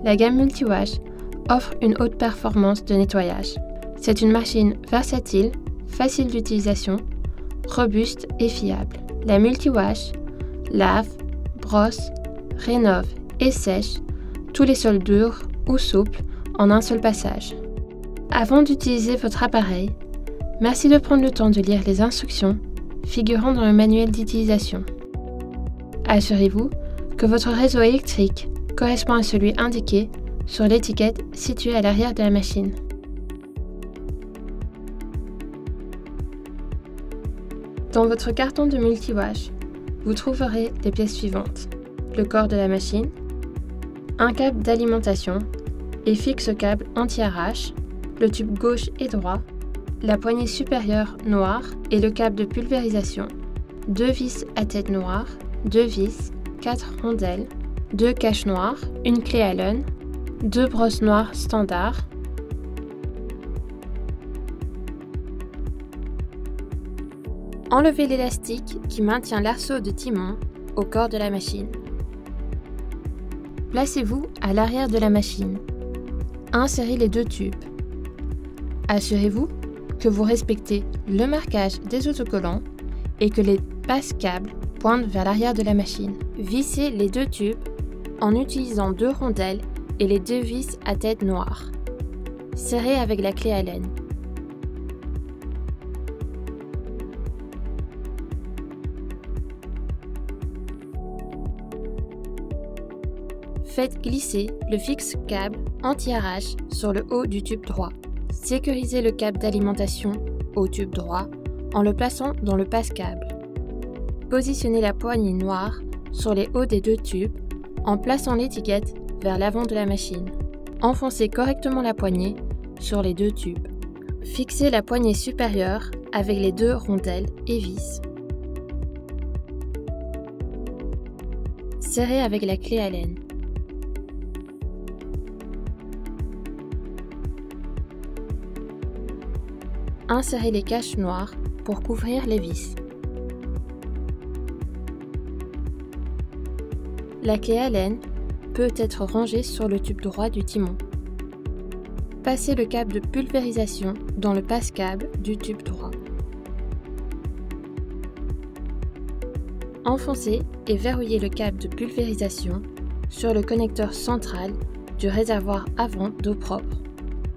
La gamme Multiwash offre une haute performance de nettoyage. C'est une machine versatile, facile d'utilisation, robuste et fiable. La Multiwash lave, brosse, rénove et sèche tous les sols durs ou souples en un seul passage. Avant d'utiliser votre appareil, merci de prendre le temps de lire les instructions figurant dans le manuel d'utilisation. Assurez-vous que votre réseau électrique correspond à celui indiqué sur l'étiquette située à l'arrière de la machine. Dans votre carton de Multiwash, vous trouverez les pièces suivantes: le corps de la machine, un câble d'alimentation et fixe câble anti-arrache, le tube gauche et droit, la poignée supérieure noire et le câble de pulvérisation, 2 vis à tête noire, 2 vis, 4 rondelles, 2 caches noires, une clé Allen, 2 brosses noires standard, enlevez l'élastique qui maintient l'arceau de timon au corps de la machine. Placez-vous à l'arrière de la machine. Insérez les 2 tubes. Assurez-vous que vous respectez le marquage des autocollants et que les passes-câbles pointent vers l'arrière de la machine. Vissez les 2 tubes en utilisant 2 rondelles et les 2 vis à tête noire. Serrez avec la clé Allen. Faites glisser le fixe câble anti-arrache sur le haut du tube droit. Sécurisez le câble d'alimentation au tube droit en le plaçant dans le passe-câble. Positionnez la poignée noire sur les hauts des 2 tubes en plaçant l'étiquette vers l'avant de la machine. Enfoncez correctement la poignée sur les 2 tubes. Fixez la poignée supérieure avec les 2 rondelles et vis. Serrez avec la clé Allen. Insérez les caches noires pour couvrir les vis. La clé Allen peut être rangée sur le tube droit du timon. Passez le câble de pulvérisation dans le passe-câble du tube droit. Enfoncez et verrouillez le câble de pulvérisation sur le connecteur central du réservoir avant d'eau propre,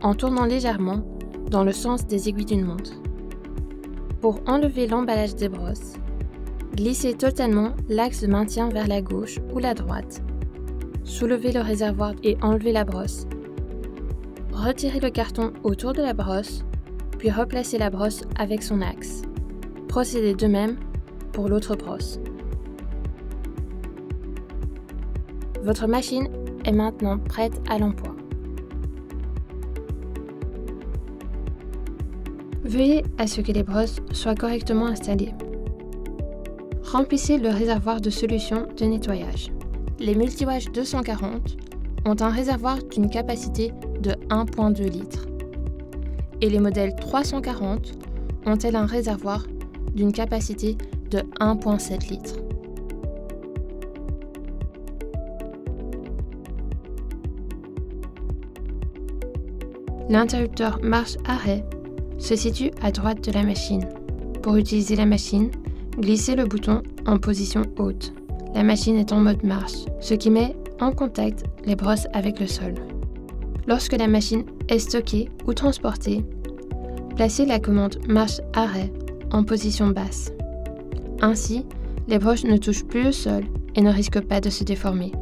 en tournant légèrement dans le sens des aiguilles d'une montre. Pour enlever l'emballage des brosses, glissez totalement l'axe de maintien vers la gauche ou la droite. Soulevez le réservoir et enlevez la brosse. Retirez le carton autour de la brosse, puis replacez la brosse avec son axe. Procédez de même pour l'autre brosse. Votre machine est maintenant prête à l'emploi. Veillez à ce que les brosses soient correctement installées. Remplissez le réservoir de solution de nettoyage. Les Multiwash 240 ont un réservoir d'une capacité de 1,2 litres et les modèles 340 ont-elles un réservoir d'une capacité de 1,7 litres. L'interrupteur marche-arrêt se situe à droite de la machine. Pour utiliser la machine, glissez le bouton en position haute. La machine est en mode marche, ce qui met en contact les brosses avec le sol. Lorsque la machine est stockée ou transportée, placez la commande marche-arrêt en position basse. Ainsi, les brosses ne touchent plus le sol et ne risquent pas de se déformer.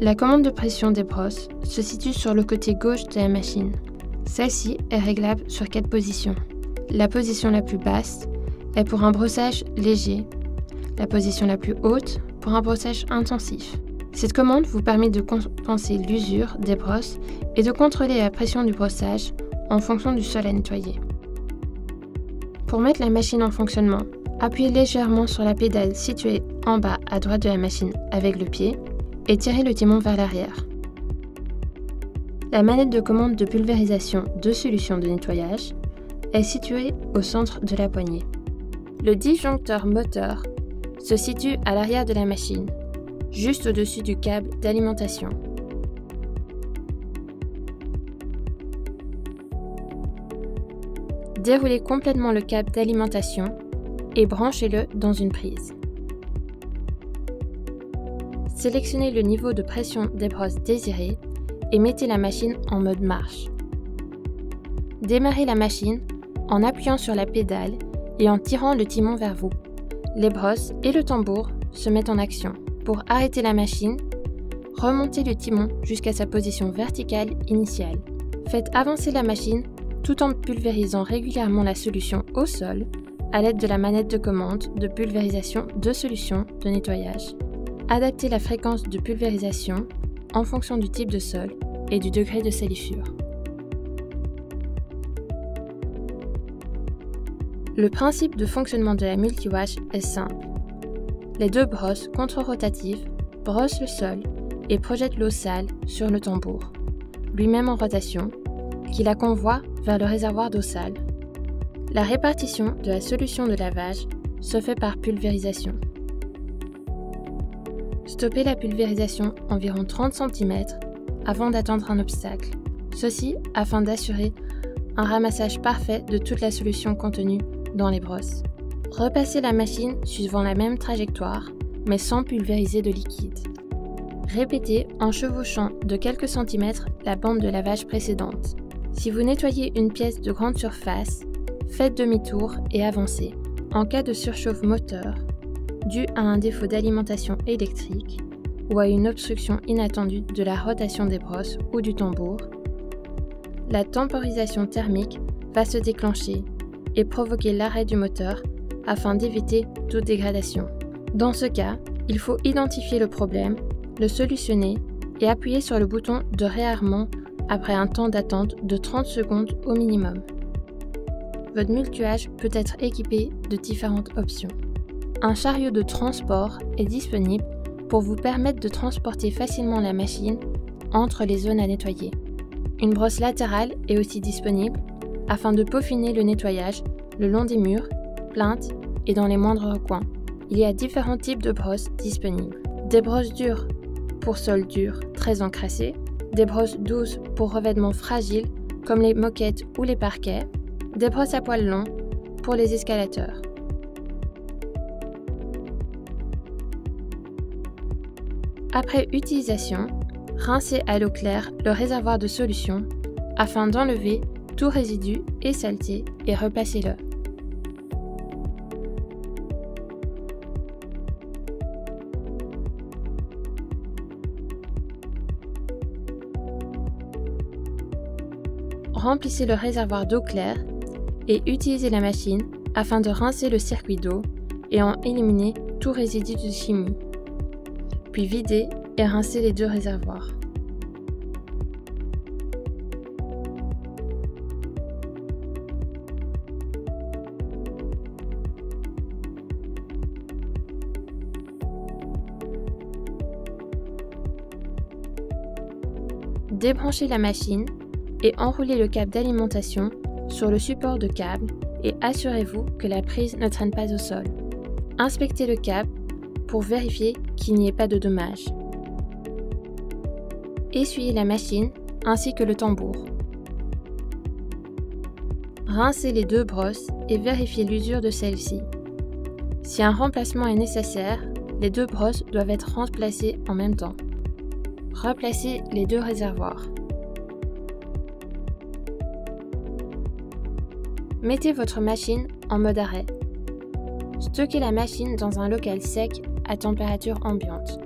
La commande de pression des brosses se situe sur le côté gauche de la machine. Celle-ci est réglable sur 4 positions. La position la plus basse est pour un brossage léger, la position la plus haute pour un brossage intensif. Cette commande vous permet de compenser l'usure des brosses et de contrôler la pression du brossage en fonction du sol à nettoyer. Pour mettre la machine en fonctionnement, appuyez légèrement sur la pédale située en bas à droite de la machine avec le pied et tirez le timon vers l'arrière. La manette de commande de pulvérisation de solution de nettoyage est située au centre de la poignée. Le disjoncteur moteur se situe à l'arrière de la machine, juste au-dessus du câble d'alimentation. Déroulez complètement le câble d'alimentation et branchez-le dans une prise. Sélectionnez le niveau de pression des brosses désiré et mettez la machine en mode marche. Démarrez la machine en appuyant sur la pédale et en tirant le timon vers vous. Les brosses et le tambour se mettent en action. Pour arrêter la machine, remontez le timon jusqu'à sa position verticale initiale. Faites avancer la machine tout en pulvérisant régulièrement la solution au sol à l'aide de la manette de commande de pulvérisation de solution de nettoyage. Adaptez la fréquence de pulvérisation en fonction du type de sol et du degré de salissure. Le principe de fonctionnement de la multiwash est simple. Les deux brosses contre-rotatives brossent le sol et projettent l'eau sale sur le tambour, lui-même en rotation, qui la convoie vers le réservoir d'eau sale. La répartition de la solution de lavage se fait par pulvérisation. Stoppez la pulvérisation environ 30 cm avant d'attendre un obstacle, ceci afin d'assurer un ramassage parfait de toute la solution contenue dans les brosses. Repassez la machine suivant la même trajectoire, mais sans pulvériser de liquide. Répétez en chevauchant de quelques centimètres la bande de lavage précédente. Si vous nettoyez une pièce de grande surface, faites demi-tour et avancez. En cas de surchauffe moteur, dû à un défaut d'alimentation électrique ou à une obstruction inattendue de la rotation des brosses ou du tambour, la temporisation thermique va se déclencher et provoquer l'arrêt du moteur afin d'éviter toute dégradation. Dans ce cas, il faut identifier le problème, le solutionner et appuyer sur le bouton de réarmement après un temps d'attente de 30 secondes au minimum. Votre multiwash peut être équipé de différentes options. Un chariot de transport est disponible pour vous permettre de transporter facilement la machine entre les zones à nettoyer. Une brosse latérale est aussi disponible afin de peaufiner le nettoyage le long des murs, plinthes et dans les moindres recoins. Il y a différents types de brosses disponibles. Des brosses dures pour sol dur très encrassé, des brosses douces pour revêtements fragiles comme les moquettes ou les parquets, des brosses à poils longs pour les escalateurs. Après utilisation, rincez à l'eau claire le réservoir de solution afin d'enlever tout résidu et saleté et repassez-le. Remplissez le réservoir d'eau claire et utilisez la machine afin de rincer le circuit d'eau et en éliminer tout résidu de chimie. Puis videz et rincez les deux réservoirs. Débranchez la machine et enroulez le câble d'alimentation sur le support de câble et assurez-vous que la prise ne traîne pas au sol. Inspectez le câble pour vérifier qu'il n'y ait pas de dommages. Essuyez la machine ainsi que le tambour. Rincez les deux brosses et vérifiez l'usure de celle-ci. Si un remplacement est nécessaire, les deux brosses doivent être remplacées en même temps. Replacez les deux réservoirs. Mettez votre machine en mode arrêt. Stockez la machine dans un local sec à température ambiante.